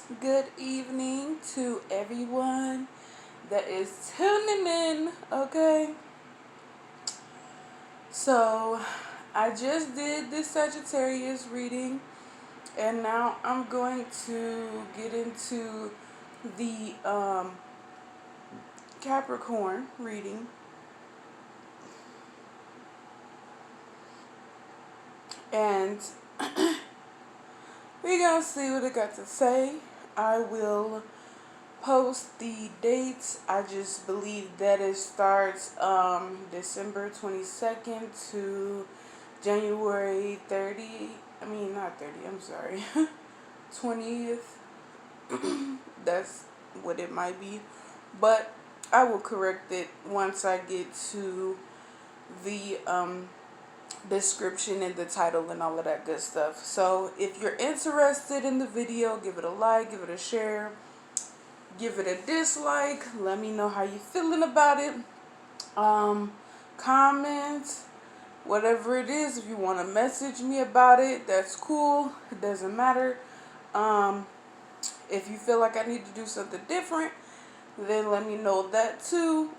Good evening to everyone that is tuning in, okay? So, I just did this Sagittarius reading, and now I'm going to get into the Capricorn reading. And we're going to see what it got to say. I will post the dates. I just believe that it starts December 22nd to January 30. I mean, not 30, I'm sorry. 20th. That's what it might be. But I will correct it once I get to the description and the title and all of that good stuff. So if you're interested in the video, give it a like, give it a share. Give it a dislike. Let me know how you feeling about it. Comment, whatever it is. If you want to message me about it, that's cool. It doesn't matter. If you feel like I need to do something different, then let me know that too.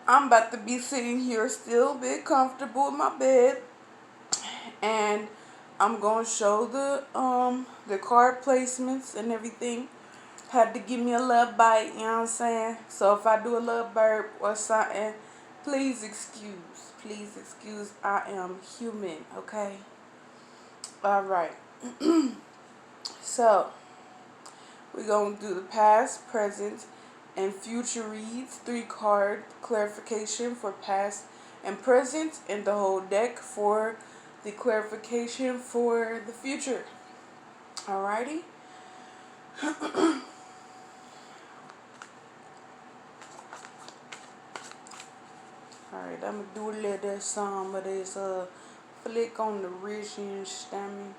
I'm about to be sitting here still a bit comfortable in my bed, and I'm gonna show the card placements and everything. Had to give me a little bite, you know what I'm saying? So if I do a little burp or something, please excuse. Please excuse. I am human, okay? Alright. So, we're going to do the past, present, and future reads. 3-card clarification for past and present, and the whole deck for the clarification for the future. Alrighty? Alright, I'm gonna do a little some of this flick on the wrist and stammy.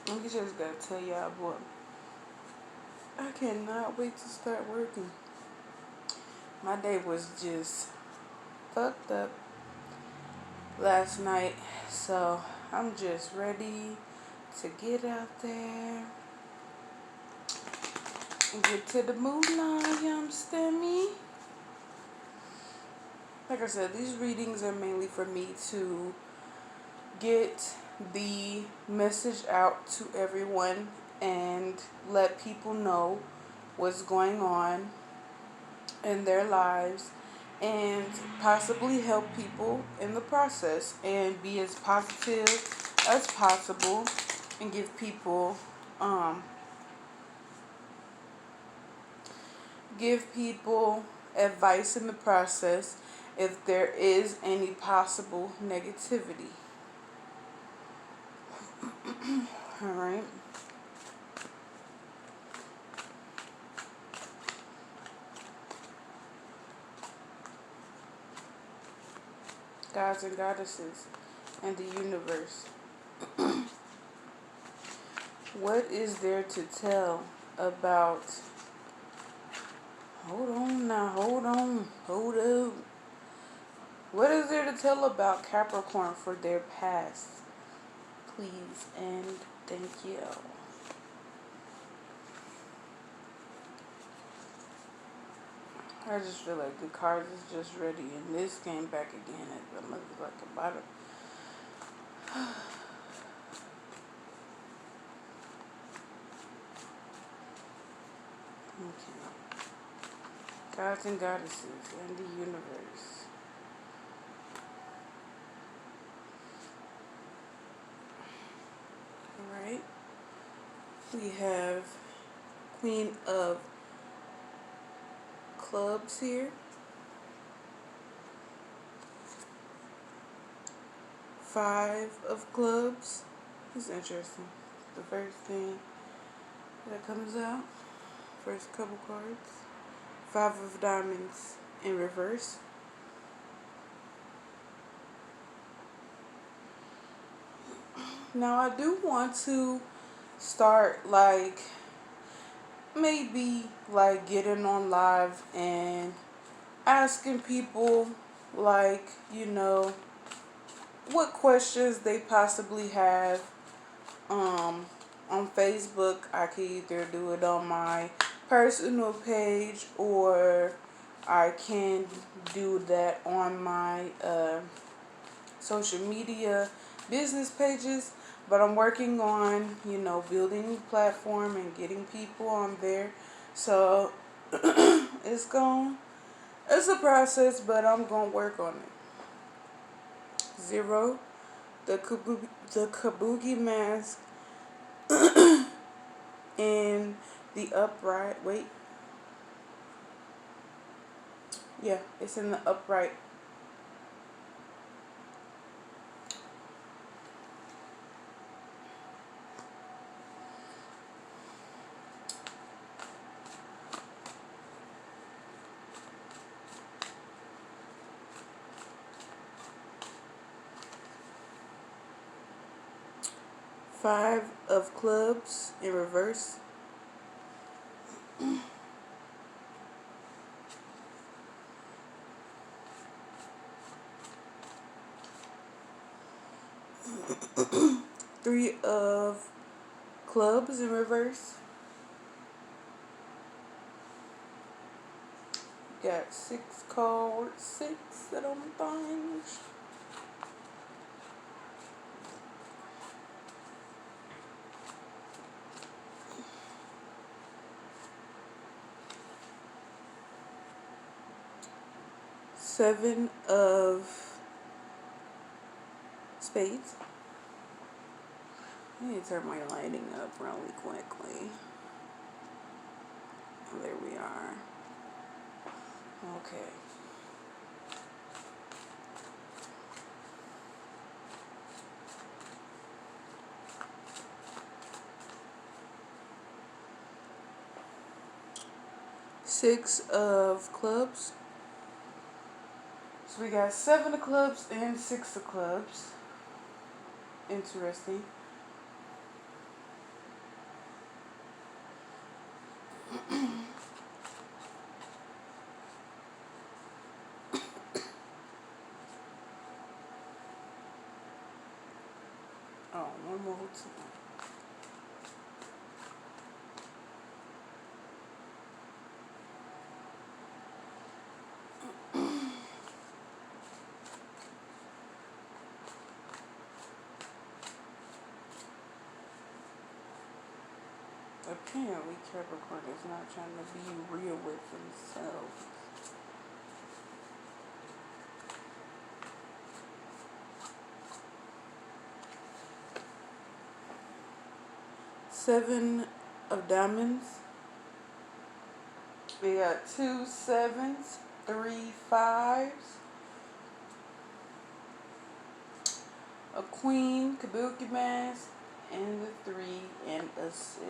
I just gotta tell y'all, boy, I cannot wait to start working. My day was just fucked up last night, so I'm just ready to get out there and get to the moolah, you understand me? Like I said, these readings are mainly for me to get the message out to everyone and let people know what's going on in their lives and possibly help people in the process and be as positive as possible and give people advice in the process if there is any possible negativity. All right. Gods and goddesses and the universe. What is there to tell about? Hold on now, hold up. What is there to tell about Capricorn for their past? Please and thank you. I just feel like the cards is just ready, and this came back again at the motherfucking bottom. Okay. Gods and goddesses and the universe. Alright. We have Queen of Clubs here. 5 of Clubs. It's interesting. The first thing that comes out. First couple cards. 5 of Diamonds in reverse. Now I do want to start like maybe like getting on live and asking people like, what questions they possibly have um on Facebook. I could either do it on my personal page or I can do that on my social media business pages. But I'm working on, building a platform and getting people on there. So it's a process, but I'm gonna work on it. Zero, the kabuki mask and the upright. Wait, yeah, it's in the upright. 5 of clubs in reverse. 3 of clubs in reverse. Got 6 cards, 6 of them things. 7 of spades. I need to turn my lighting up really quickly. There we are. Okay. Six of clubs. So we got 7 of clubs and 6 of clubs. Interesting. Oh, one more time. Apparently, Capricorn is not trying to be real with themselves. Seven of diamonds. We got 2 7s, 3 5s, a queen, kabuki mask, and a 3 and a 6.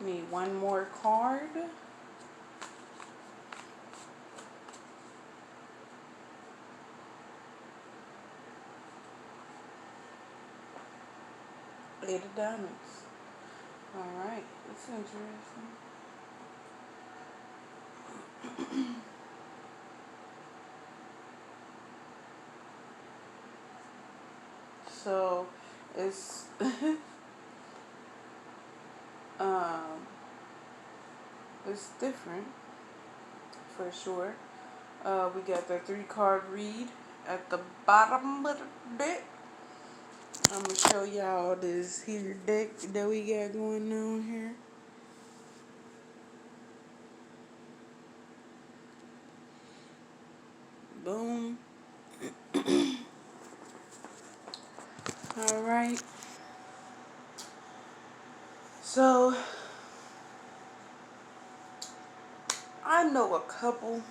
Need one more card. Eight of diamonds. Alright, that's interesting. So it's um it's different for sure. We got the 3 card read at the bottom of the deck. I'm gonna show y'all this here deck that we got going on here. Boom. Alright. So I know a couple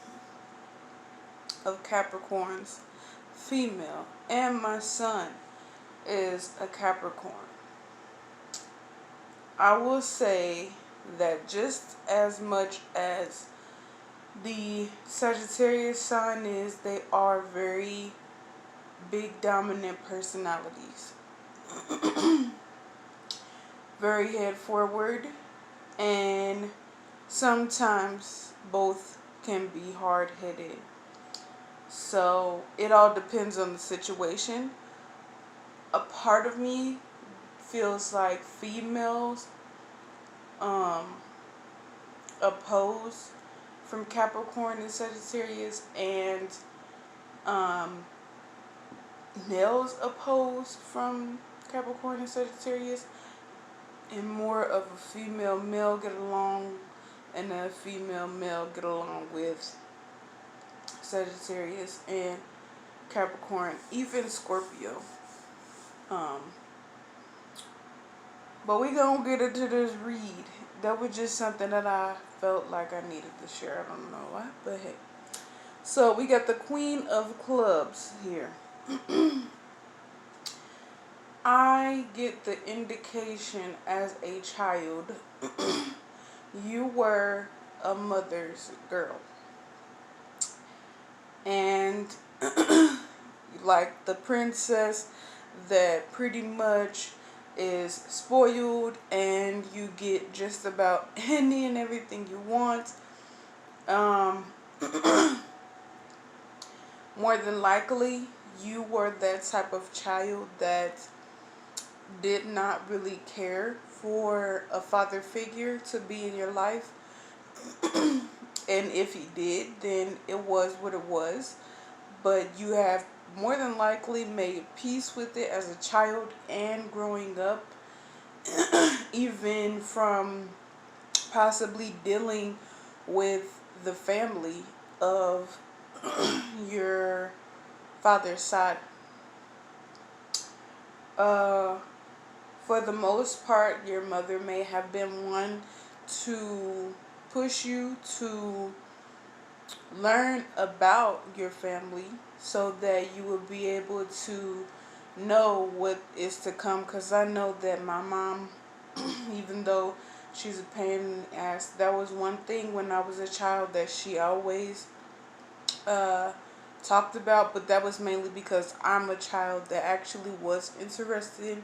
of Capricorns, female, and my son is a Capricorn. I will say that just as much as The Sagittarius sign is they are very big dominant personalities. Very head forward, and sometimes both can be hard headed. So it all depends on the situation. A part of me feels like females um, oppose from Capricorn and Sagittarius, and um, males oppose from Capricorn and Sagittarius, and more of a female male get along and a female male get along with Sagittarius and Capricorn, even Scorpio. Um, but we gonna get into this read. That was just something that I felt like I needed to share. I don't know why, but hey. So we got the Queen of Clubs here. I get the indication as a child you were a mother's girl. And like the princess that pretty much is spoiled and you get just about any and everything you want. Um, more than likely, you were that type of child that did not really care for a father figure to be in your life. And if he did, then it was what it was. But you have more than likely made peace with it as a child and growing up, even from possibly dealing with the family of your father's side. For the most part, your mother may have been one to push you to learn about your family so that you will be able to know what is to come. Because I know that my mom, even though she's a pain in the ass, that was one thing when I was a child that she always talked about, but that was mainly because I'm a child that actually was interested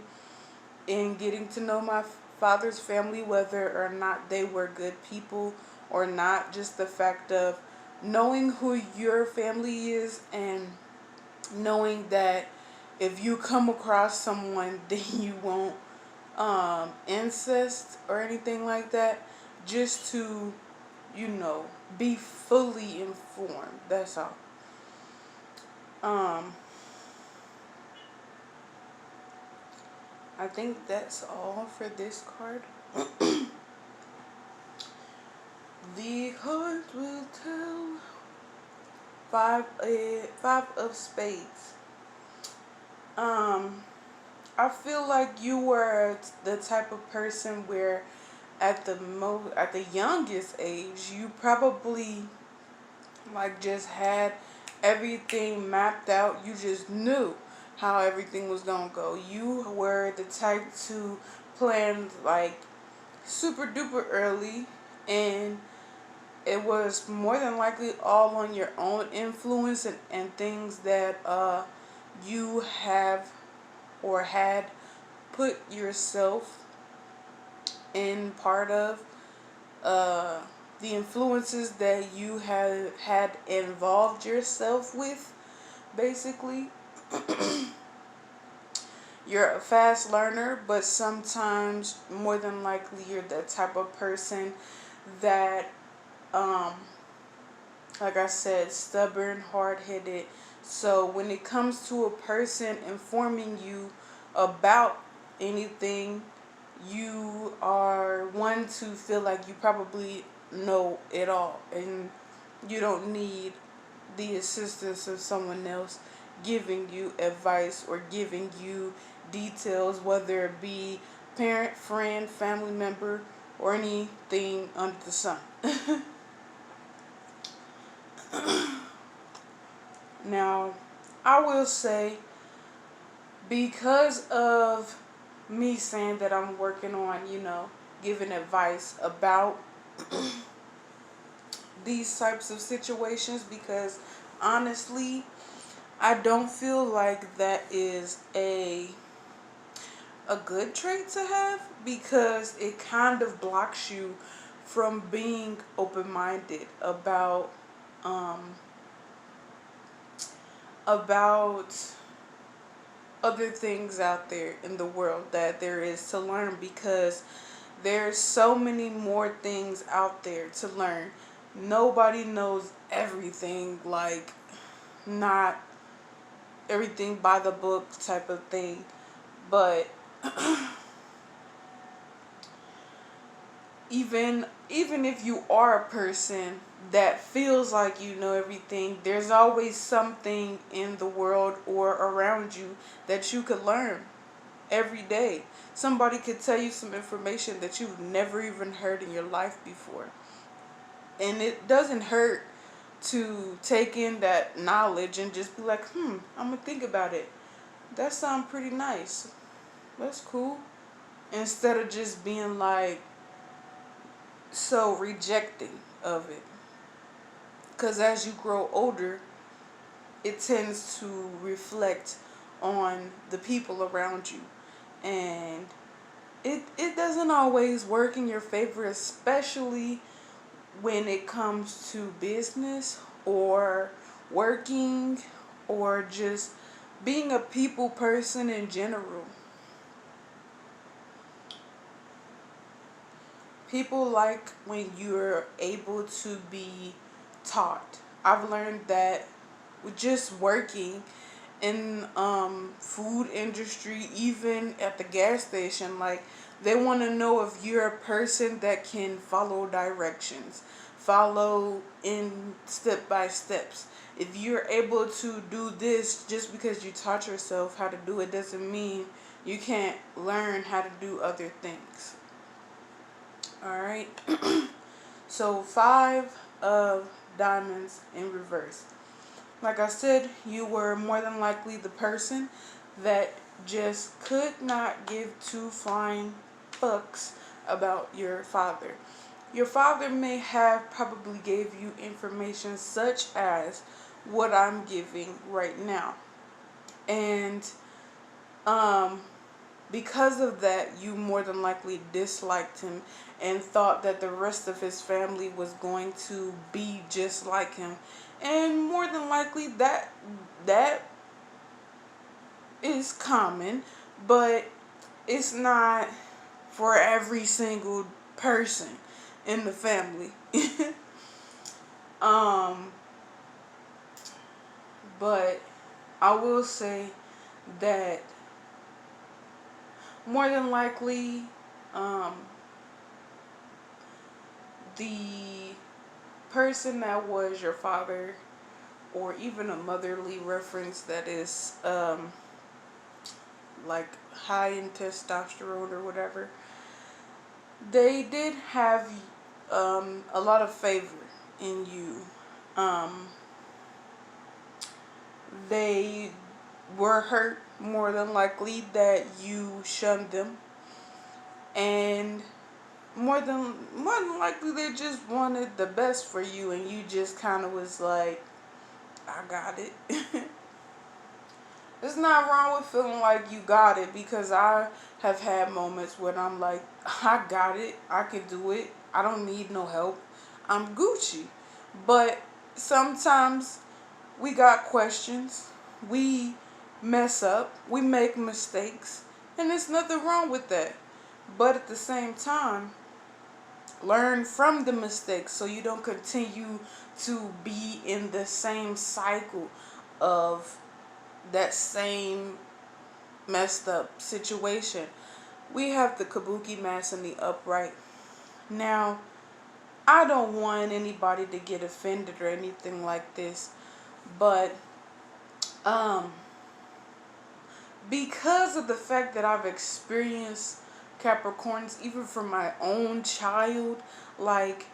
in getting to know my father's family, whether or not they were good people or not. Just the fact of knowing who your family is and knowing that if you come across someone then you won't incest or anything like that, just to, be fully informed. That's all. I think that's all for this card. The cards will tell. Five of spades. I feel like you were the type of person where at the youngest age you probably like just had everything mapped out. You just knew how everything was gonna go. You were the type to plan like super duper early, and it was more than likely all on your own influence and things that you have or had put yourself in part of, the influences that you had involved yourself with, basically. You're a fast learner, but sometimes more than likely you're the type of person that, um, like I said, stubborn, hard-headed. So when it comes to a person informing you about anything, you are one to feel like you probably know it all, and you don't need the assistance of someone else giving you advice or giving you details, whether it be parent, friend, family member, or anything under the sun. Now, I will say, because of me saying that I'm working on, giving advice about these types of situations, because honestly, I don't feel like that is a good trait to have, because it kind of blocks you from being open-minded um about other things out there in the world that there is to learn, because there's so many more things out there to learn. Nobody knows everything, like, not everything by the book type of thing. But even if you are a person that feels like you know everything, there's always something in the world or around you that you could learn every day. Somebody could tell you some information that you've never even heard in your life before. And it doesn't hurt to take in that knowledge and just be like, I'm going to think about it. That sounds pretty nice. That's cool. Instead of just being like so rejecting of it. Because as you grow older, it tends to reflect on the people around you. And it doesn't always work in your favor, especially when it comes to business or working or just being a people person in general. People like when you're able to be taught. I've learned that with just working in food industry, even at the gas station, like, they want to know if you're a person that can follow directions, follow in step by steps. If you're able to do this, just because you taught yourself how to do it doesn't mean you can't learn how to do other things. All right. So 5 of diamonds in reverse. Like I said, you were more than likely the person that just could not give two flying fucks about your father. Your father may have probably gave you information such as what I'm giving right now. And um because of that, you more than likely disliked him and thought that the rest of his family was going to be just like him. And more than likely that is common, but it's not for every single person in the family. um but I will say that more than likely, um, the person that was your father, or even a motherly reference that is like high in testosterone or whatever, they did have a lot of favor in you. Um, they were hurt more than likely that you shunned them, and more than likely they just wanted the best for you, and you just kind of was like, I got it. It's not wrong with feeling like you got it, because I have had moments when I'm like, I got it, I can do it, I don't need no help, I'm Gucci. But sometimes we got questions, we mess up, we make mistakes, and there's nothing wrong with that. But at the same time, learn from the mistakes so you don't continue to be in the same cycle of that same messed up situation. We have the kabuki mask and the upright. Now, I don't want anybody to get offended or anything like this, but um because of the fact that I've experienced Capricorns, even from my own child, like,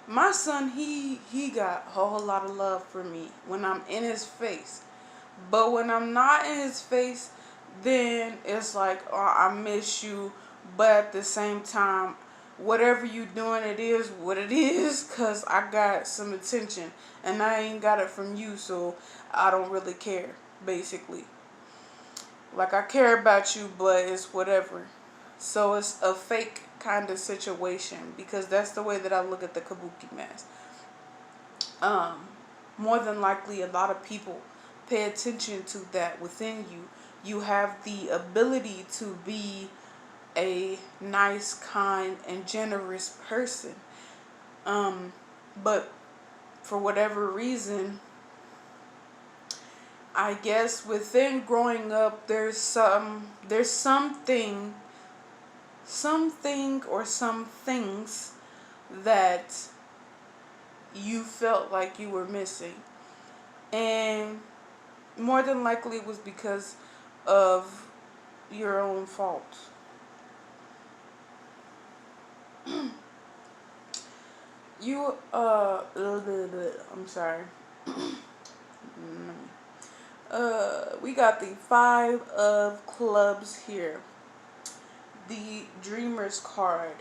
my son, he got a whole lot of love for me when I'm in his face. But when I'm not in his face, then it's like, oh, I miss you. But at the same time, whatever you doing, it is what it is, because I got some attention and I ain't got it from you, so I don't really care, basically. Like, I care about you, but it's whatever. So it's a fake kind of situation, because that's the way that I look at the kabuki mask. Um, More than likely, a lot of people pay attention to that within you. You have the ability to be a nice, kind, and generous person. Um, but for whatever reason, I guess within growing up, there's something or some things that you felt like you were missing. And more than likely it was because of your own fault. I'm sorry. We got the five of clubs here. The dreamer's card.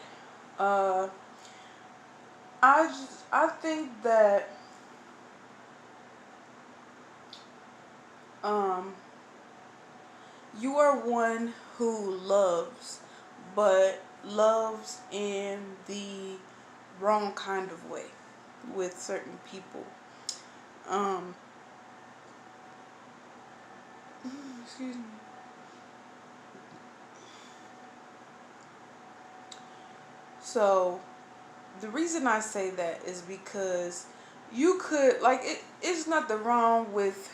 Uh, I think that um you are one who loves, but loves in the wrong kind of way with certain people. Um, Excuse me. So the reason I say that is because you could, like, it's nothing wrong with,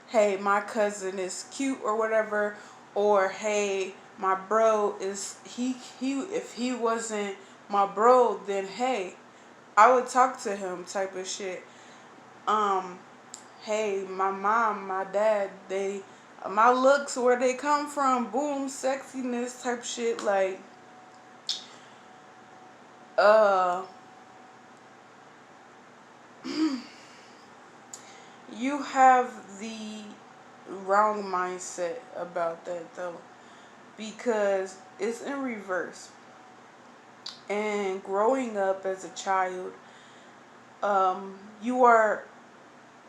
hey, my cousin is cute or whatever, or hey, my bro is he if he wasn't my bro, then hey, I would talk to him type of shit. Um, hey, my mom, my dad, my looks, where they come from, boom, sexiness type shit, like, uh, you have the wrong mindset about that though, because it's in reverse. And growing up as a child, you are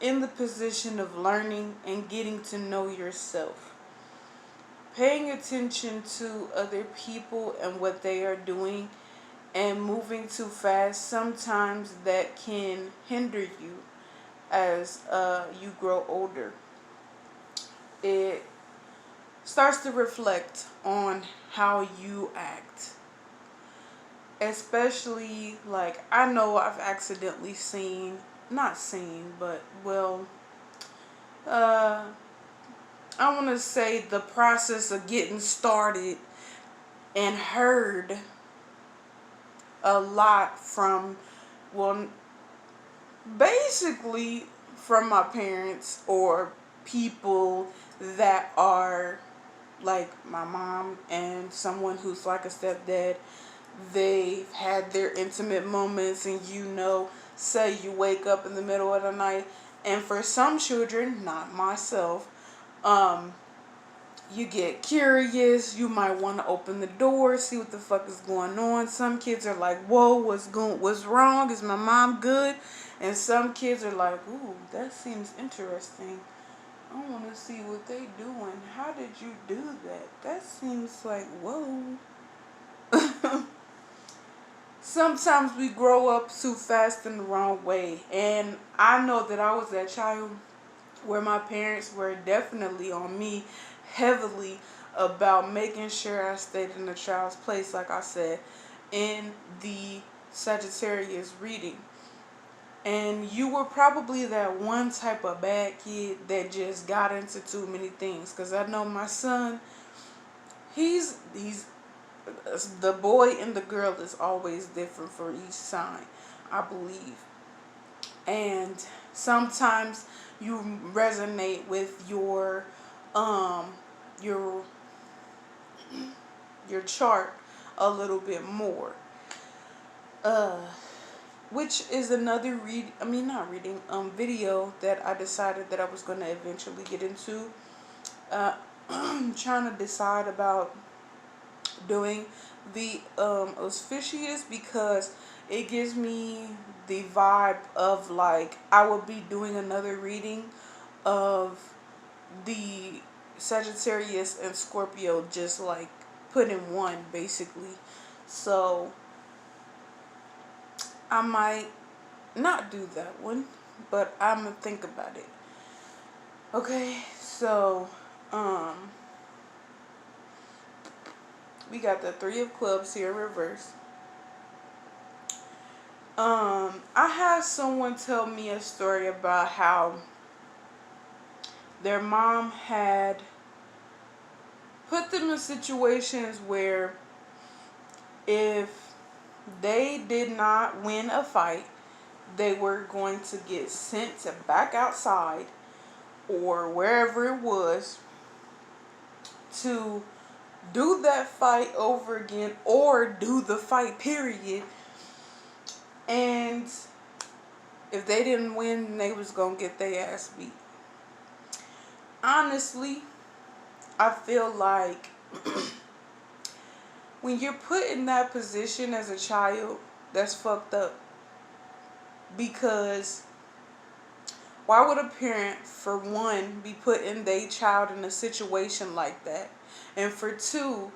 in the position of learning and getting to know yourself. Paying attention to other people and what they are doing and moving too fast, sometimes that can hinder you as you grow older. It starts to reflect on how you act. Especially, like, I know I've accidentally not seen, but, well, uh, I want to say the process of getting started and heard a lot from, well, basically from my parents or people that are like my mom and someone who's like a stepdad. They've had their intimate moments, and say you wake up in the middle of the night, and for some children, not myself, um, you get curious. You might want to open the door, see what the fuck is going on. Some kids are like, "Whoa, what's wrong? Is my mom good?" And some kids are like, "Ooh, that seems interesting. I want to see what they doing. How did you do that? That seems like, whoa." Sometimes we grow up too fast in the wrong way. And I know that I was that child where my parents were definitely on me heavily about making sure I stayed in the child's place, like I said, in the Sagittarius reading. And you were probably that one type of bad kid that just got into too many things. Because I know my son, he's the boy and the girl is always different for each sign, I believe. And sometimes you resonate with um your your chart a little bit more. Uh which is another not reading, video that I decided that I was going to eventually get into. I'm trying to decide about doing the auspicious because it gives me the vibe of like I would be doing another reading of the Sagittarius and Scorpio, just like put in one basically. So I might not do that one, but I'm gonna think about it. Okay, so um we got the Three of Clubs here in reverse. I had someone tell me a story about how their mom had put them in situations where if they did not win a fight, they were going to get sent to back outside or wherever it was to do that fight over again or do the fight period. And if they didn't win, they was gonna get their ass beat. Honestly, I feel like when you're put in that position as a child, that's fucked up. Because why would a parent, for one, be putting their child in a situation like that? And for two,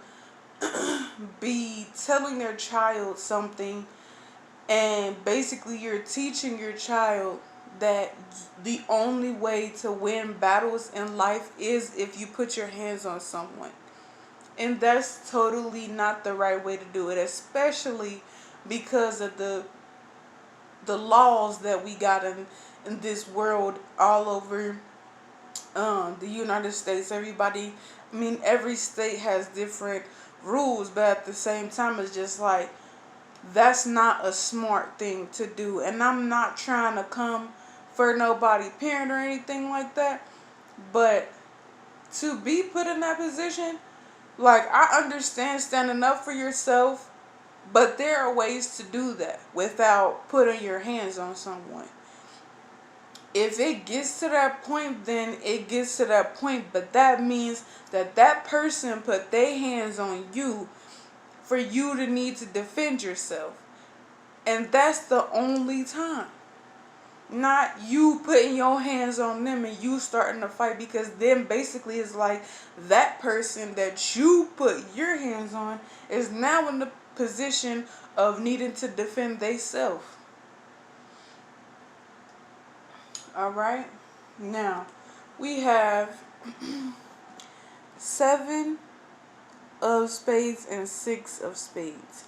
be telling their child something and basically you're teaching your child that the only way to win battles in life is if you put your hands on someone. And that's totally not the right way to do it, especially because of the laws that we got in this world all over the United States. Everybody, I mean, every state has different rules, but at the same time, it's just like that's not a smart thing to do. And I'm not trying to come for nobody parent or anything like that, but to be put in that position, like I understand standing up for yourself, but there are ways to do that without putting your hands on someone. If it gets to that point, then it gets to that point, but that means that that person put their hands on you for you to need to defend yourself. And that's the only time. Not you putting your hands on them and you starting to fight, because then basically it's like that person that you put your hands on is now in the position of needing to defend themselves. Alright? Now, we have 7 of spades and 6 of spades.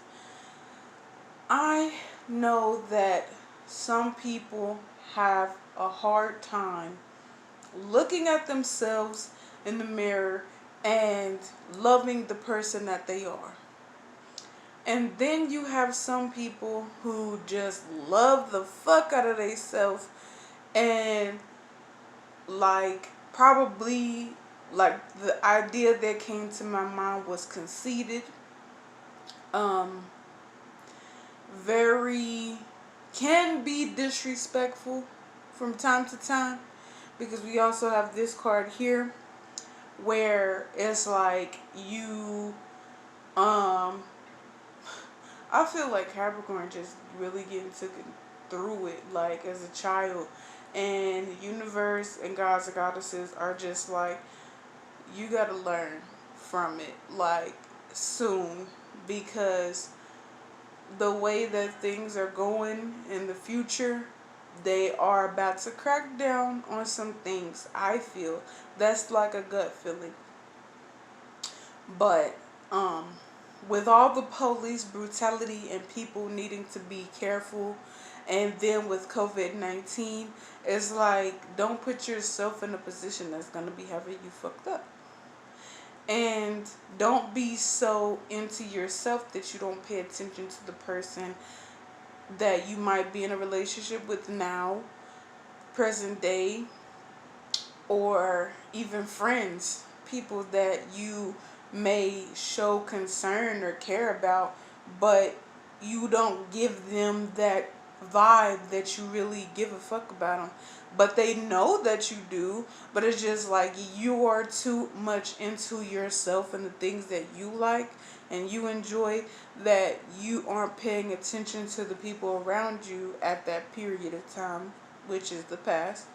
I know that some people have a hard time looking at themselves in the mirror and loving the person that they are. And then you have some people who just love the fuck out of themselves and like probably like the idea that came to my mind was conceited, very can be disrespectful from time to time, because we also have this card here where it's like you I feel like Capricorn just really getting taken through it like as a child, and the universe and gods and goddesses are just like, you gotta learn from it like soon, because the way that things are going in the future, they are about to crack down on some things. I feel that's like a gut feeling. But with all the police brutality and people needing to be careful, and then with COVID-19, it's like don't put yourself in a position that's gonna be having you fucked up. And don't be so into yourself that you don't pay attention to the person that you might be in a relationship with now, present day, or even friends, people that you may show concern or care about, but you don't give them that vibe that you really give a fuck about them. But they know that you do, but it's just like you are too much into yourself and the things that you like and you enjoy that you aren't paying attention to the people around you at that period of time, which is the past.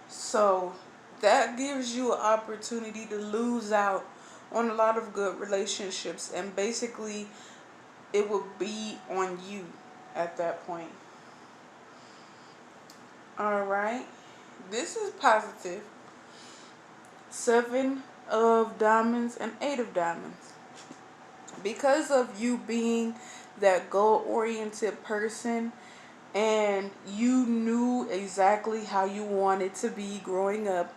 So that gives you an opportunity to lose out on a lot of good relationships, and basically it will be on you at that point. All right, this is positive. Seven of diamonds and eight of diamonds. Because of you being that goal oriented person, and you knew exactly how you wanted to be growing up,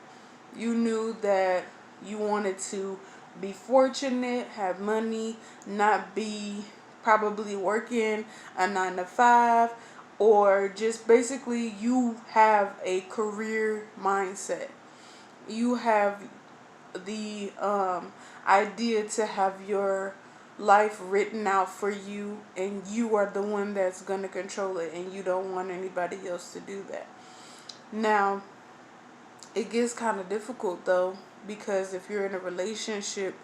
you knew that you wanted to be fortunate, have money, not be probably working a 9 to 5, or just basically you have a career mindset. You have the idea to have your life written out for you, and you are the one that's going to control it, and you don't want anybody else to do that. Now, it gets kind of difficult though, because if you're in a relationship,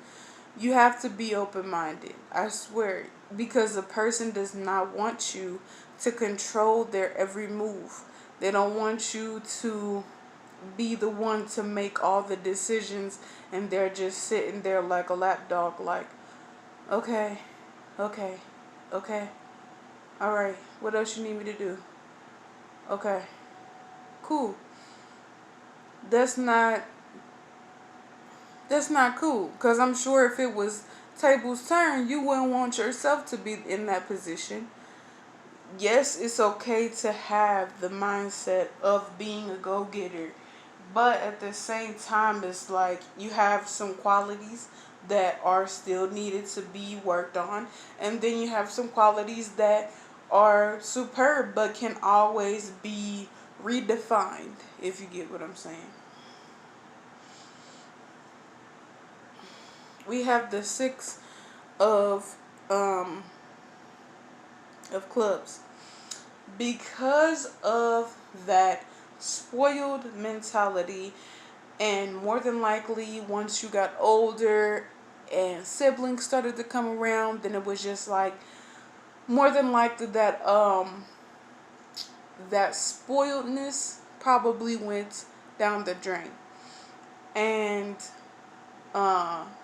you have to be open minded. I swear, because the person does not want you to control their every move. They don't want you to be the one to make all the decisions, and they're just sitting there like a lapdog, like, okay, okay, okay, all right, what else you need me to do? Okay, cool. That's not that's not cool, because I'm sure if it was table's turn, you wouldn't want yourself to be in that position. Yes, it's okay to have the mindset of being a go-getter, but at the same time, it's like you have some qualities that are still needed to be worked on, and then you have some qualities that are superb but can always be redefined, if you get what I'm saying. We have the six of um of clubs. Because of that spoiled mentality, and more than likely once you got older and siblings started to come around, then it was just like more than likely that that spoiledness probably went down the drain, and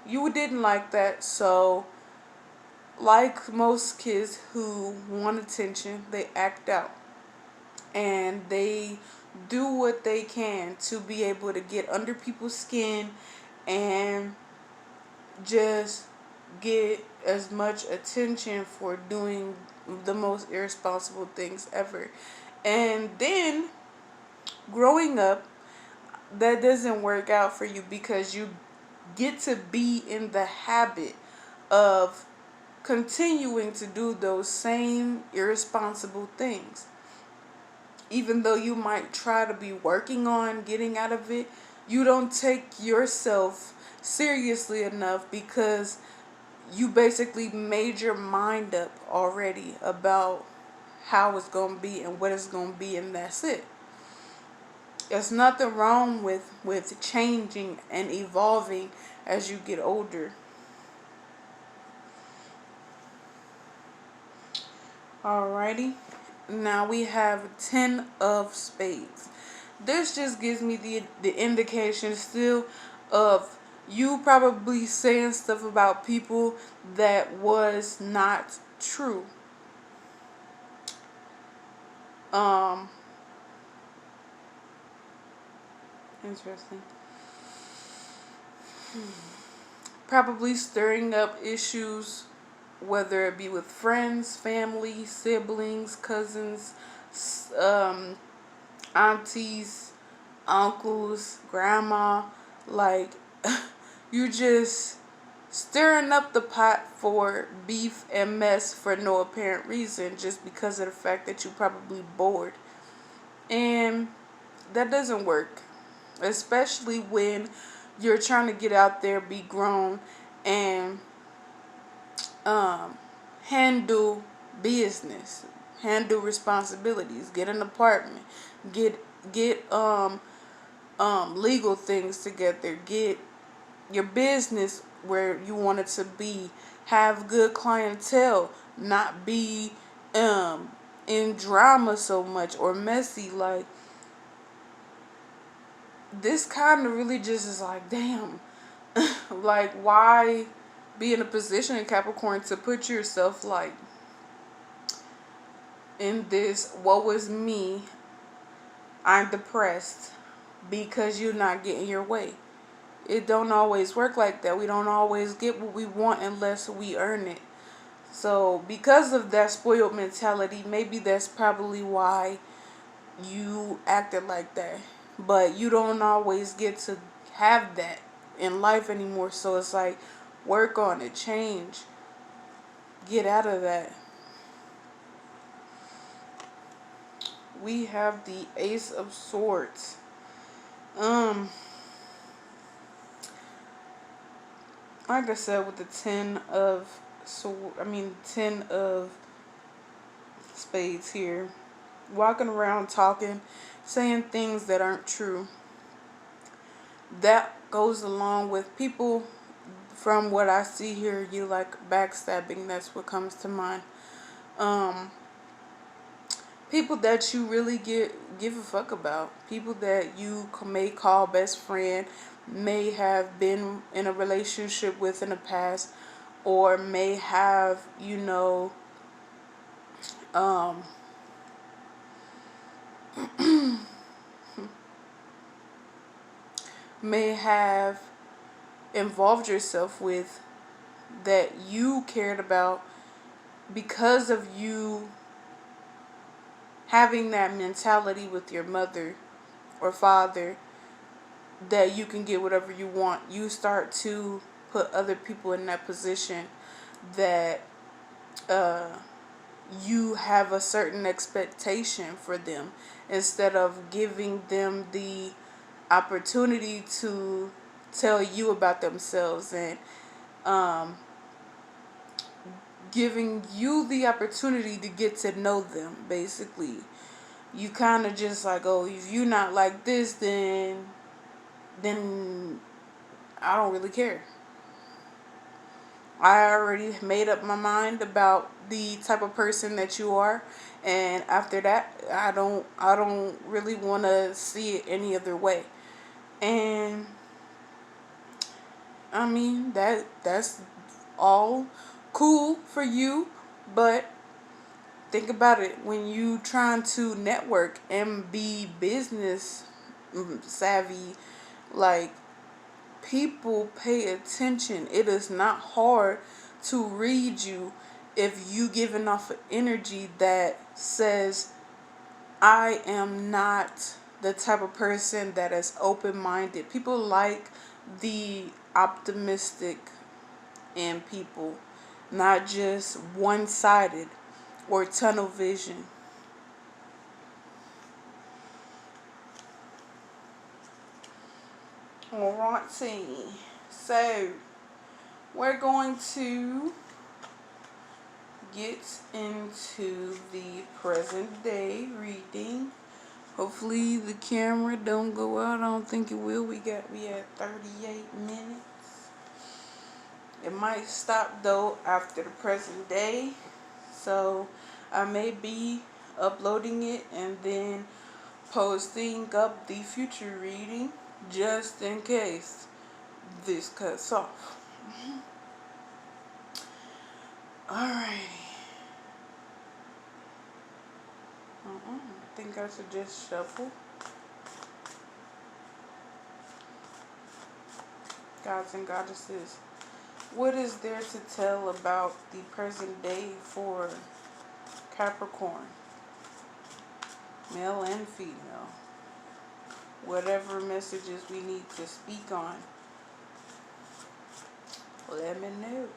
you didn't like that. So like most kids who want attention, they act out, and they do what they can to be able to get under people's skin and just get as much attention for doing the most irresponsible things ever. And then growing up, that doesn't work out for you, because you get to be in the habit of continuing to do those same irresponsible things. Even though you might try to be working on getting out of it, you don't take yourself seriously enough, because you basically made your mind up already about how it's going to be and what it's going to be, and that's it. There's nothing wrong with changing and evolving as you get older. Alrighty. Now we have 10 of spades. This just gives me the indication still of you probably saying stuff about people that was not true. Um, Interesting. Probably stirring up issues, whether it be with friends, family, siblings, cousins, um, aunties, uncles, grandma. Like, you just stirring up the pot for beef and mess for no apparent reason, just because of the fact that you're probably bored. And that doesn't work, especially when you're trying to get out there, be grown, and um, handle business, handle responsibilities, get an apartment, get legal things together, get your business where you want it to be, have good clientele, not be in drama so much or messy. Like, this kind of really just is like, damn. Like, why be in a position in Capricorn to put yourself like in this woe is me, I'm depressed because you're not getting your way. It don't always work like that. We don't always get what we want unless we earn it. So because of that spoiled mentality, maybe that's probably why you acted like that. But you don't always get to have that in life anymore. So it's like, work on it, change, get out of that. We have the Ace of Swords. Um, like I said, with the ten of spades here, walking around talking, saying things that aren't true. That goes along with people. From what I see here, you like backstabbing. That's what comes to mind. Um, People that you really give a fuck about. People that you may call best friend, may have been in a relationship with in the past, or may have, um, may have involved yourself with, that you cared about because of you having that mentality with your mother or father, that you can get whatever you want. You start to put other people in that position that uh, you have a certain expectation for them, instead of giving them the opportunity to tell you about themselves, and um, giving you the opportunity to get to know them. Basically, you kind of just like, oh, if you're not like this, then I don't really care. I already made up my mind about the type of person that you are, and after that, I don't really want to see it any other way. And I mean, that's all cool for you, but think about it. When you trying to network and be business savvy, like, people pay attention. It is not hard to read you if you giving off an energy that says, I am not the type of person that is open-minded. People like the optimistic in people, not just one-sided or tunnel vision. Alrighty, so we're going to get into the present day reading. Hopefully the camera don't go out. I don't think it will. We at 38 minutes. It might stop though after the present day. So I may be uploading it and then posting up the future reading just in case this cuts off. Alrighty. I think I should just shuffle. Gods and goddesses, what is there to tell about the present day for Capricorn? Male and female. Whatever messages we need to speak on, let me know.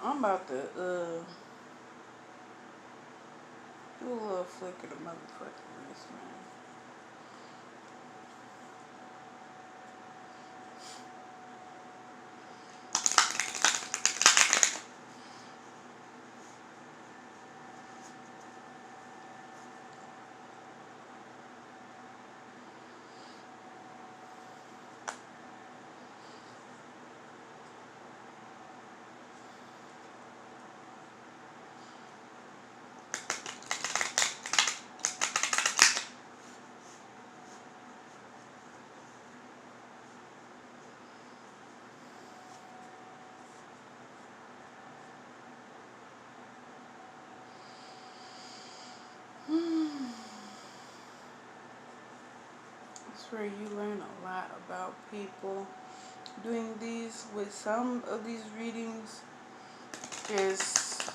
I'm about to do a little flick of the motherfucking wrist, man. It's where you learn a lot about people. Doing these with some of these readings is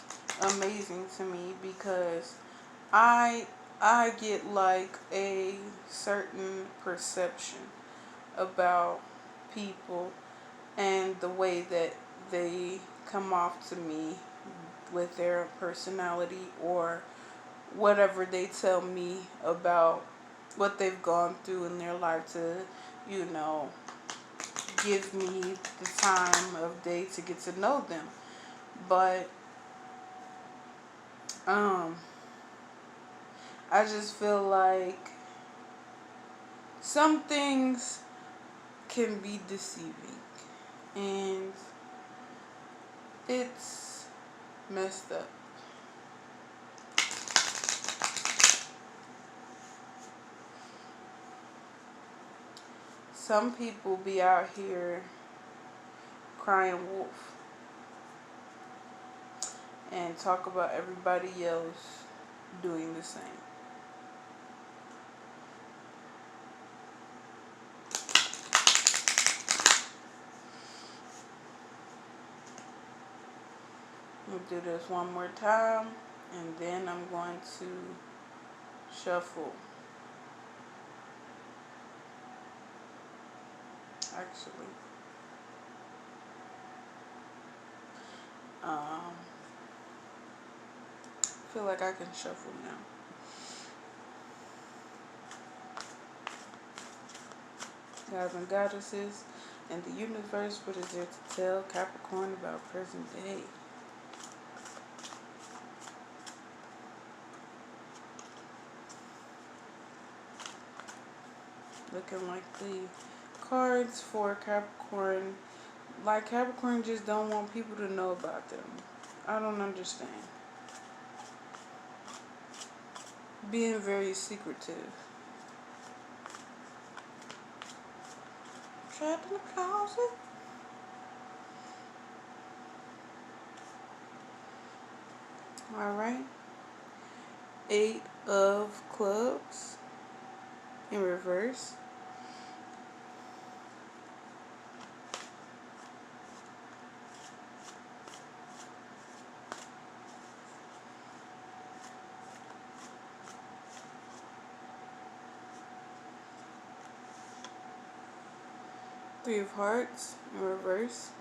amazing to me because I I get like a certain perception about people and the way that they come off to me with their personality or whatever they tell me about what they've gone through in their life to, you know, give me the time of day to get to know them. But um I just feel like some things can be deceiving and it's messed up. Some people be out here crying wolf and talk about everybody else doing the same. I'm gonna do this one more time and then I'm going to shuffle. Actually, I feel like I can shuffle now. Gods and goddesses and the universe, what is there to tell Capricorn about present day? Looking like the cards for Capricorn. Like Capricorn just don't want people to know about them. I don't understand. Being very secretive. Trapped in the closet. Alright. 8 of clubs in reverse. 3 of hearts in reverse.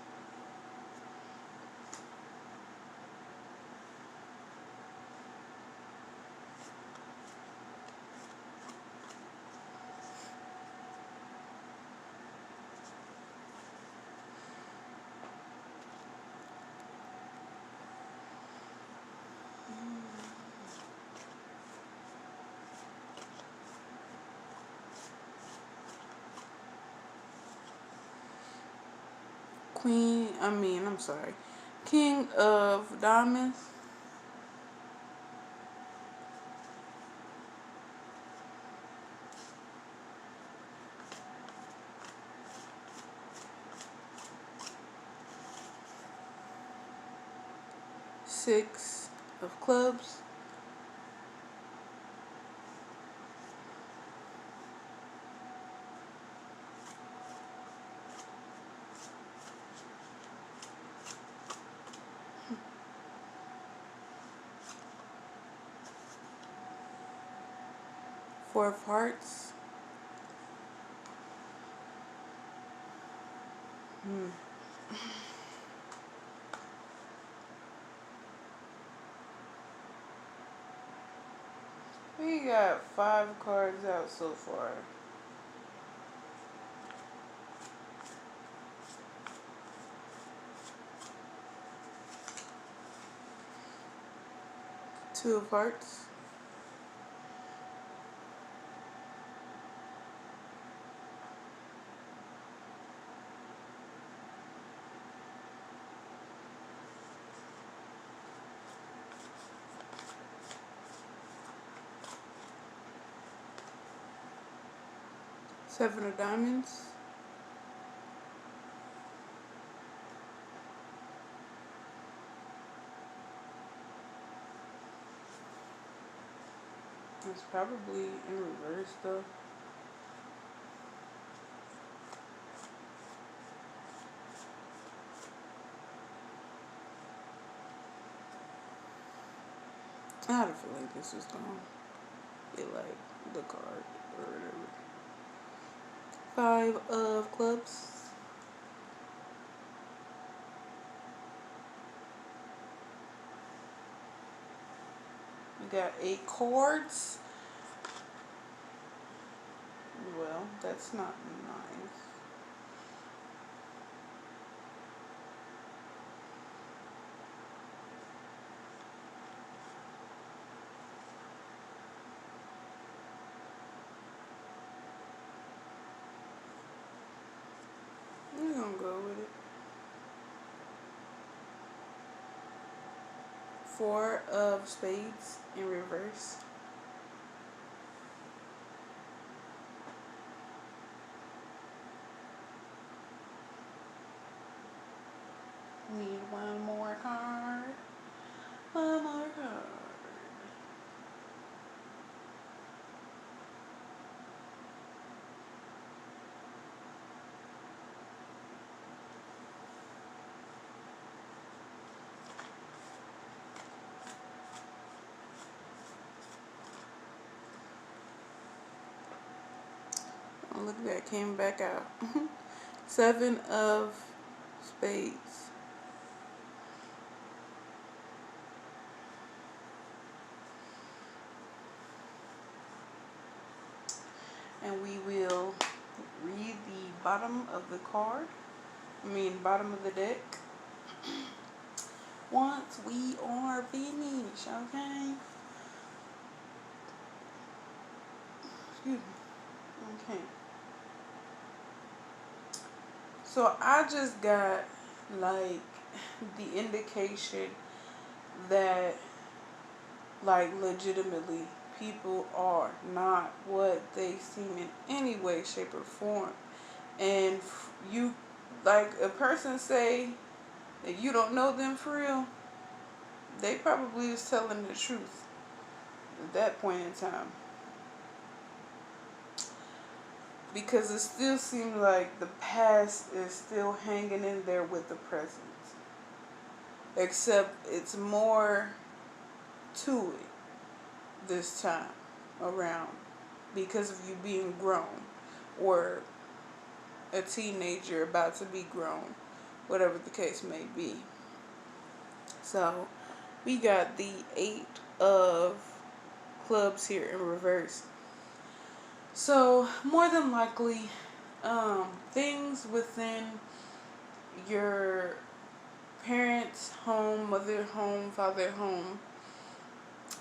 King of diamonds. 6 of clubs. 4 of hearts. Hmm. We got 5 cards out so far. 2 of hearts. 7 of diamonds. It's probably in reverse though. I had a feeling this was gonna be like the card or whatever. Five of clubs. We got eight chords. Well, that's not nice. We're gonna go with it. Four of spades in reverse. Need one more card. One more card. Oh, look at that. Came back out. Seven of spades. And we will read the bottom of the card. Bottom of the deck. Once we are finished, okay? Excuse me. Okay. So I just got like the indication that like legitimately people are not what they seem in any way, shape, or form. And you, like a person say that you don't know them for real, they probably is telling the truth at that point in time. Because it still seems like the past is still hanging in there with the present. Except it's more to it this time around because of you being grown or a teenager about to be grown, whatever the case may be. So we got the eight of clubs here in reverse. So more than likely, things within your parents' home, mother home, father home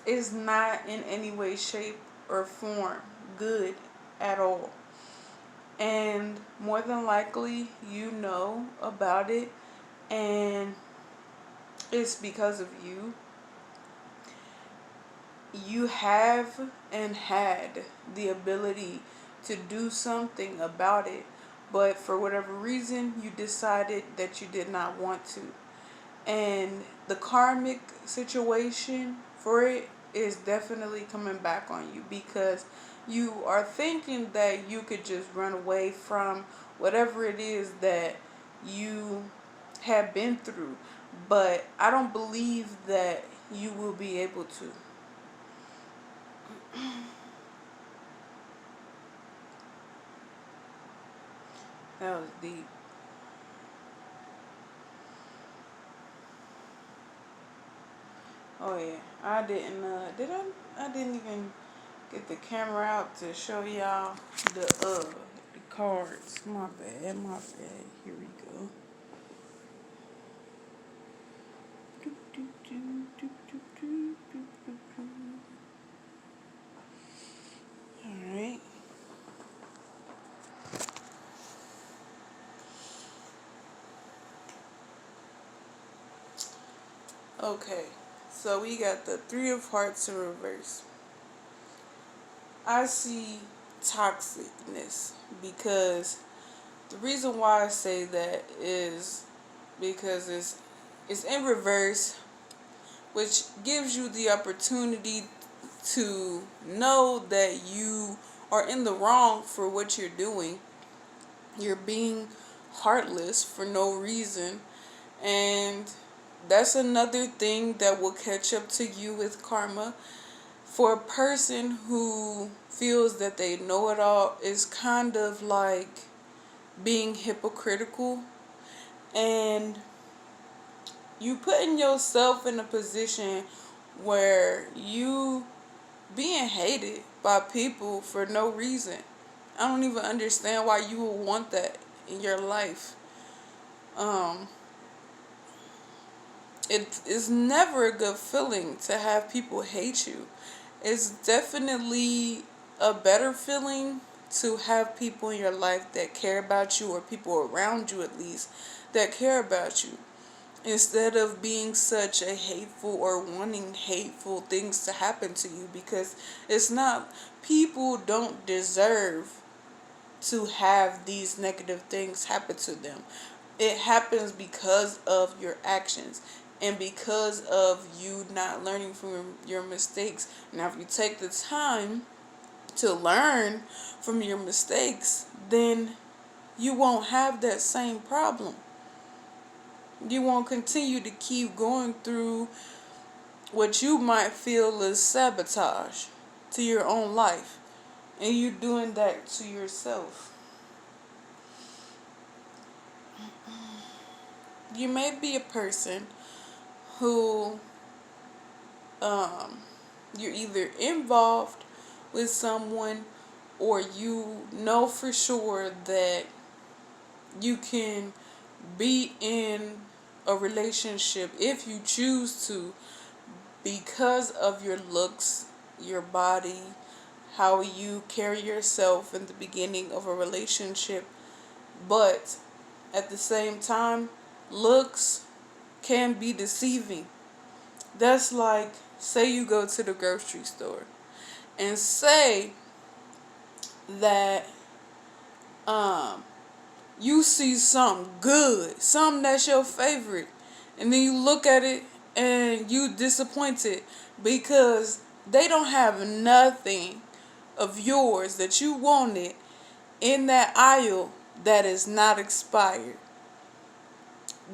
is not in any way, shape, or form good at all. And more than likely, you know about it, and it's because of you. You have and had the ability to do something about it, but for whatever reason, you decided that you did not want to. And the karmic situation for it is definitely coming back on you because you are thinking that you could just run away from whatever it is that you have been through. But I don't believe that you will be able to. That was deep. Oh yeah, I didn't. Did I? I didn't even get the camera out to show y'all the cards. My bad. My bad. Here we go. All right. Okay. So we got the Three of Hearts in reverse. I see toxicness because the reason why I say that is because it's in reverse, which gives you the opportunity to know that you are in the wrong for what you're doing. You're being heartless for no reason, and that's another thing that will catch up to you with karma. For a person who feels that they know it all, is kind of like being hypocritical, and you putting yourself in a position where you being hated by people for no reason. I don't even understand why you would want that in your life. Um, it is never a good feeling to have people hate you. It's definitely a better feeling to have people in your life that care about you, or people around you at least that care about you, instead of being such a hateful or wanting hateful things to happen to you, because it's not, people don't deserve to have these negative things happen to them. It happens because of your actions and because of you not learning from your mistakes. Now, if you take the time to learn from your mistakes, then you won't have that same problem. You won't continue to keep going through what you might feel is sabotage to your own life. And you're doing that to yourself. You may be a person who you're either involved with someone, or you know for sure that you can be in a relationship if you choose to, because of your looks, your body, how you carry yourself in the beginning of a relationship. But at the same time, looks can be deceiving. That's like, say you go to the grocery store and say that um you see something good, something that's your favorite, and then you look at it and you disappointed because they don't have nothing of yours that you wanted in that aisle that is not expired.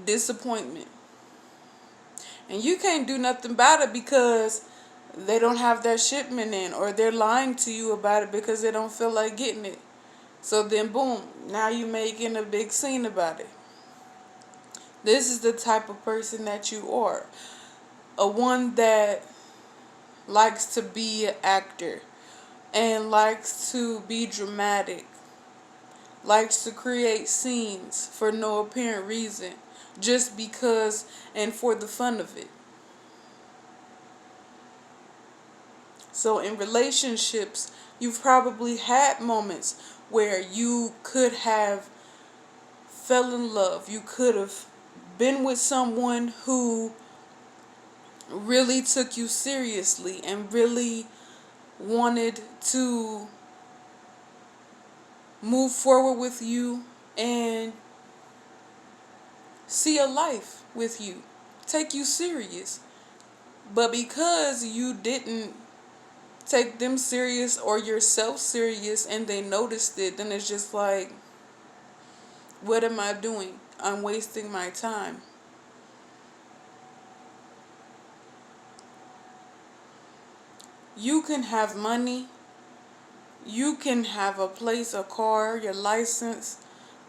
Disappointment. And you can't do nothing about it because they don't have that shipment in, or they're lying to you about it because they don't feel like getting it. So then boom, now you're making a big scene about it. This is the type of person that you are. A one that likes to be an actor and likes to be dramatic, likes to create scenes for no apparent reason, just because and for the fun of it. So in relationships, you've probably had moments where you could have fell in love. You could have been with someone who really took you seriously and really wanted to move forward with you and see a life with you, take you serious. But because you didn't take them serious or yourself serious and they noticed it, then it's just like, what am I doing? I'm wasting my time. You can have money, you can have a place, a car, your license,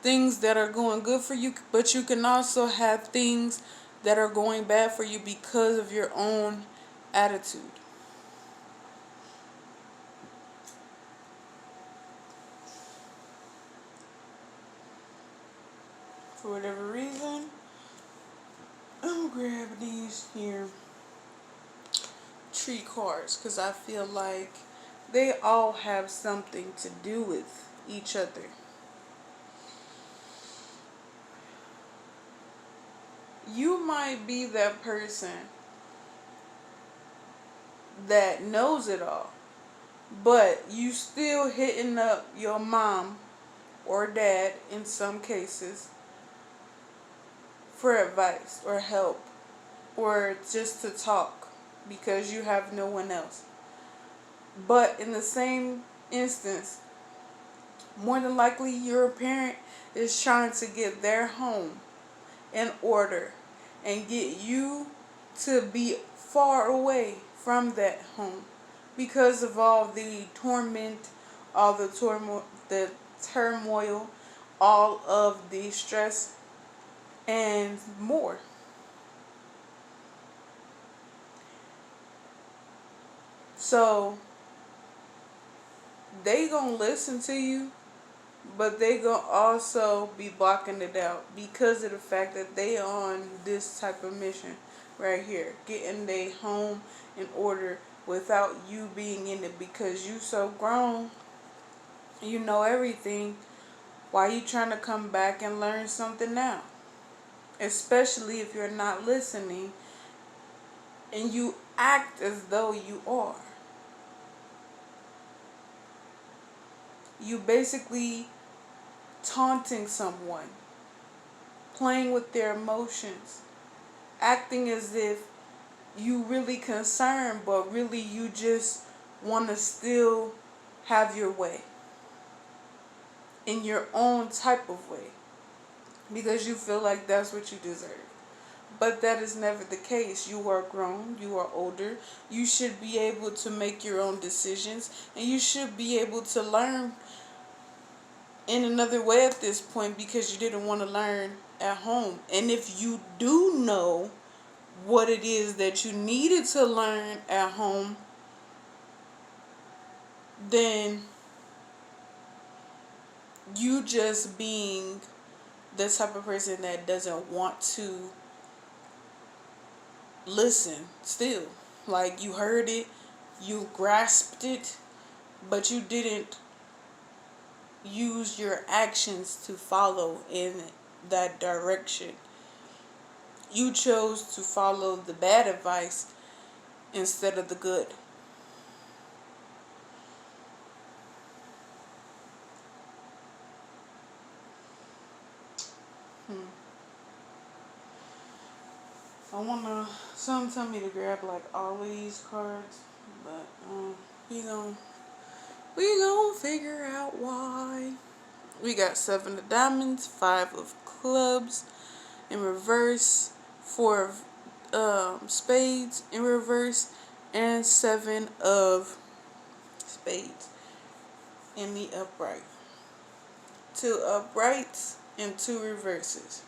things that are going good for you, but you can also have things that are going bad for you because of your own attitude. For whatever reason, I'm gonna grab these here tree cards because I feel like they all have something to do with each other. You might be that person that knows it all, but you still hitting up your mom or dad in some cases for advice or help or just to talk because you have no one else. But in the same instance, more than likely your parent is trying to get their home in order and get you to be far away from that home because of all the torment, all the turmoil, all of the stress, and more. So they gonna listen to you, but they gonna also be blocking it out because of the fact that they on this type of mission right here, getting their home in order without you being in it because you so grown, you know everything. Why you trying to come back and learn something now? Especially if you're not listening and you act as though you are. You basically taunting someone, playing with their emotions, acting as if you really concerned, but really you just want to still have your way in your own type of way because you feel like that's what you deserve. But that is never the case. You are grown, you are older, you should be able to make your own decisions, and you should be able to learn in another way at this point because you didn't want to learn at home. And if you do know what it is that you needed to learn at home, then you just being the type of person that doesn't want to listen still. Like you heard it, you grasped it, but you didn't use your actions to follow in that direction. You chose to follow the bad advice instead of the good. Hmm. I wanna. Some tell me to grab like all of these cards, but we gon' we gon' figure out why. We got 7 of diamonds, 5 of clubs in reverse, 4 of spades in reverse, and 7 of spades in the upright. 2 uprights and 2 reverses.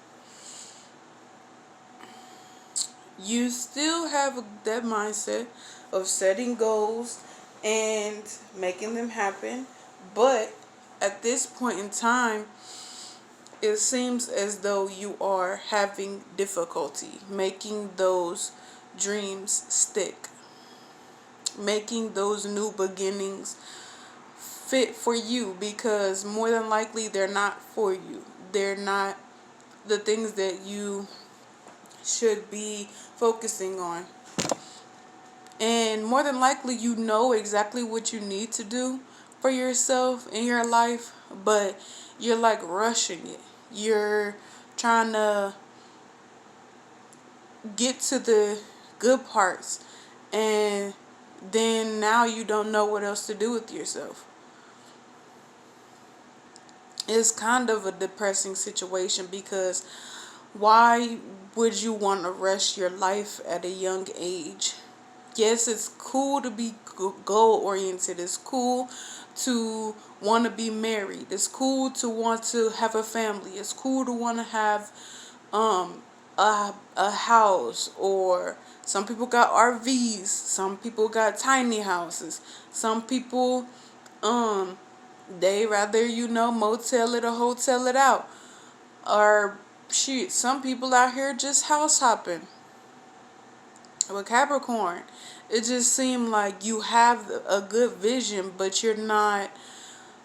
You still have that mindset of setting goals and making them happen, but at this point in time, it seems as though you are having difficulty making those dreams stick, making those new beginnings fit for you because more than likely they're not for you. They're not the things that you should be focusing on. And more than likely, you know exactly what you need to do for yourself in your life, but you're like rushing it. You're trying to get to the good parts, and then now you don't know what else to do with yourself. It's kind of a depressing situation because why would you want to rush your life at a young age? Yes, it's cool to be goal oriented. It's cool to want to be married. It's cool to want to have a family. It's cool to want to have um a house, or some people got RVs, some people got tiny houses. Some people um they rather motel it or hotel it out. Or shoot, some people out here just house hopping. With Capricorn, it just seemed like you have a good vision, but you're not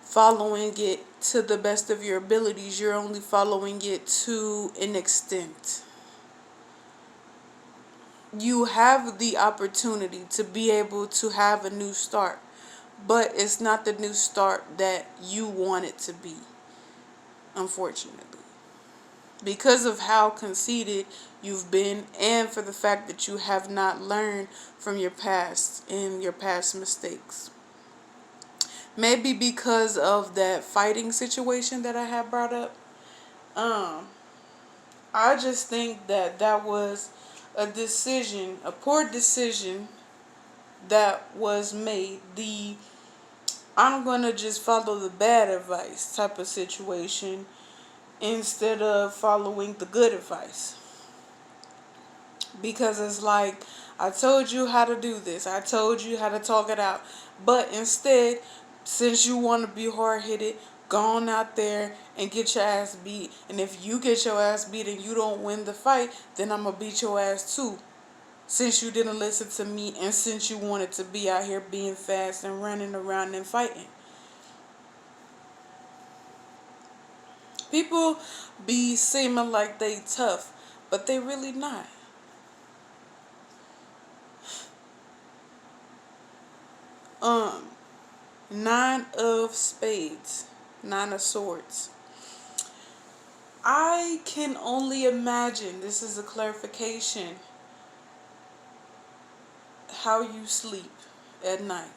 following it to the best of your abilities. You're only following it to an extent. You have the opportunity to be able to have a new start, but it's not the new start that you want it to be, unfortunately. Because of how conceited you've been, and for the fact that you have not learned from your past and your past mistakes. Maybe because of that fighting situation that I had brought up. Um, I just think that that was a decision, a poor decision that was made. The I'm gonna just follow the bad advice type of situation instead of following the good advice. Because it's like, I told you how to do this, I told you how to talk it out. But instead, since you want to be hard headed, go on out there and get your ass beat. And if you get your ass beat and you don't win the fight, then I'm going to beat your ass too. Since you didn't listen to me and since you wanted to be out here being fast and running around and fighting. People be seeming like they tough, but they really not. Um, Nine of spades, nine of swords. I can only imagine, this is a clarification, how you sleep at night.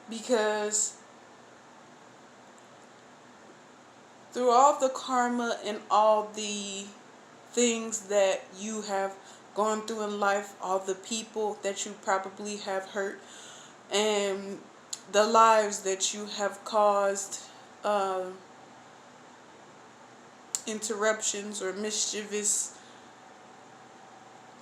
Because through all the karma and all the things that you have gone through in life, all the people that you probably have hurt, and the lives that you have caused uh, interruptions or mischievous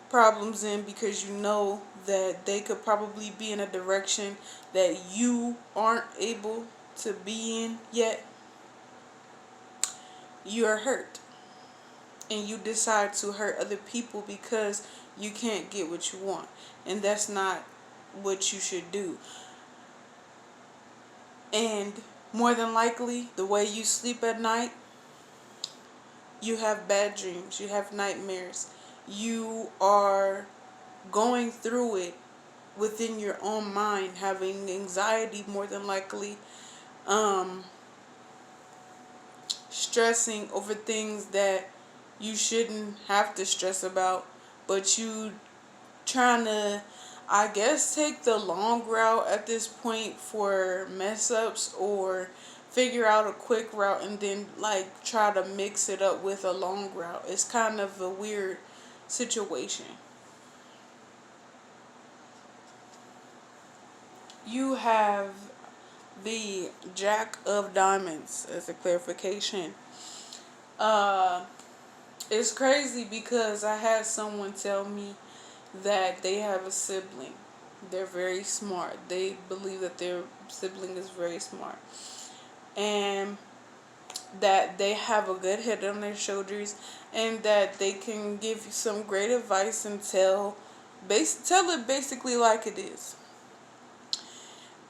problems in, because you know that they could probably be in a direction that you aren't able to be in yet, you are hurt. And you decide to hurt other people because you can't get what you want. And that's not what you should do. And more than likely, the way you sleep at night, you have bad dreams, you have nightmares, you are going through it within your own mind, having anxiety more than likely, um, stressing over things that you shouldn't have to stress about, but you trying to, I guess, take the long route at this point for mess ups, or figure out a quick route and then like try to mix it up with a long route. It's kind of a weird situation. You have the Jack of Diamonds as a clarification. Uh, it's crazy because I had someone tell me that they have a sibling. They're very smart. They believe that their sibling is very smart. And that they have a good head on their shoulders, and that they can give you some great advice and tell it basically like it is.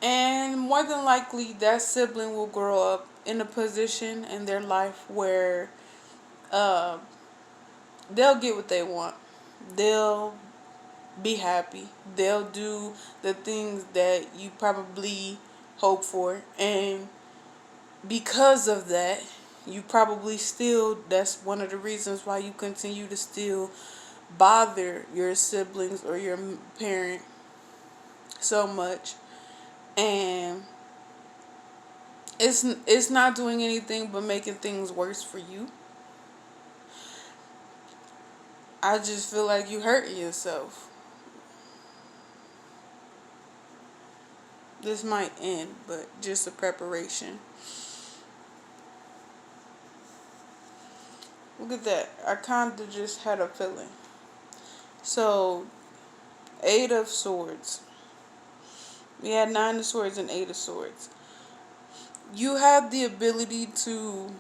And more than likely, that sibling will grow up in a position in their life where uh, they'll get what they want. They'll be happy. They'll do the things that you probably hope for. And because of that, you probably still, that's one of the reasons why you continue to still bother your siblings or your parent so much. And it's not doing anything but making things worse for you. I just feel like you hurting yourself. This might end, but just a preparation. Look at that. I kind of just had a feeling. So, Eight of Swords. We had Nine of Swords and Eight of Swords. You have the ability to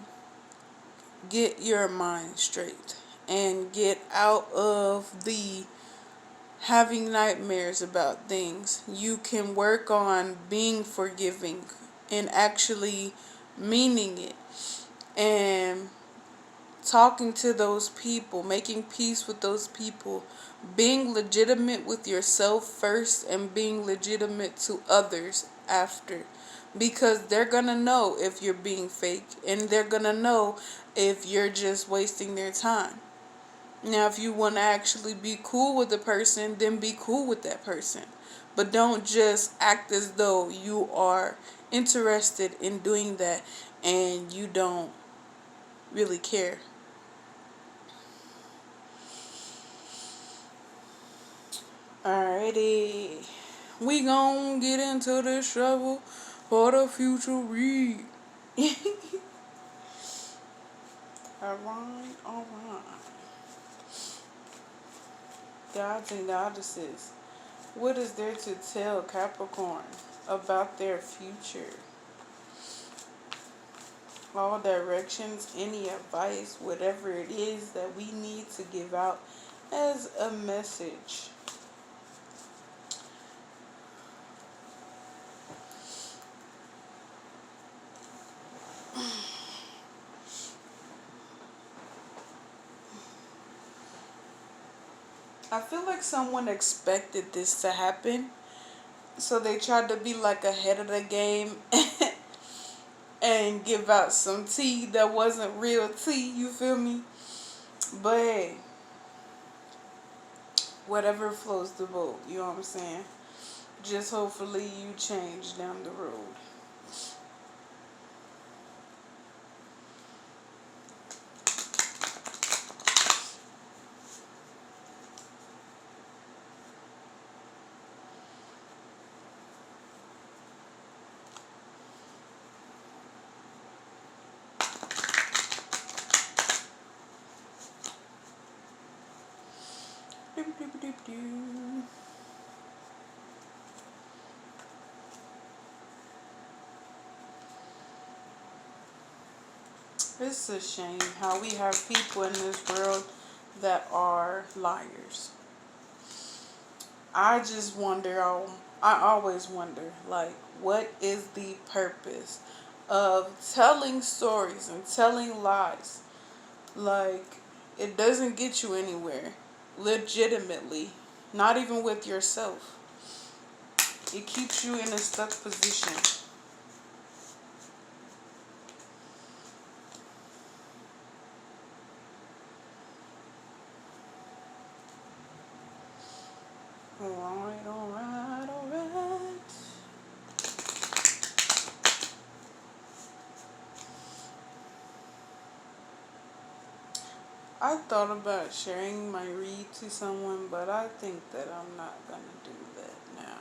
get your mind straight and get out of the having nightmares about things. You can work on being forgiving and actually meaning it, and talking to those people, making peace with those people, being legitimate with yourself first and being legitimate to others after. Because they're gonna know if you're being fake, and they're gonna know if you're just wasting their time. Now, if you want to actually be cool with the person, then be cool with that person. But don't just act as though you are interested in doing that and you don't really care. Alrighty. We gon' get into this shovel for the future read. Alright, alright. Gods and goddesses, what is there to tell Capricorn about their future? All directions, any advice, whatever it is that we need to give out as a message. I feel like someone expected this to happen, so they tried to be like ahead of the game and give out some tea that wasn't real tea, you feel me? But hey, whatever floats the boat, you know what I'm saying? Just hopefully you change down the road. Doop, doop, doop, doop. It's a shame how we have people in this world that are liars. I just wonder, I always wonder, like, what is the purpose of telling stories and telling lies? Like, it doesn't get you anywhere, legitimately, not even with yourself. It keeps you in a stuck position. Alright, alright, alright. I thought about sharing my read to someone, but I think that I'm not gonna do that now.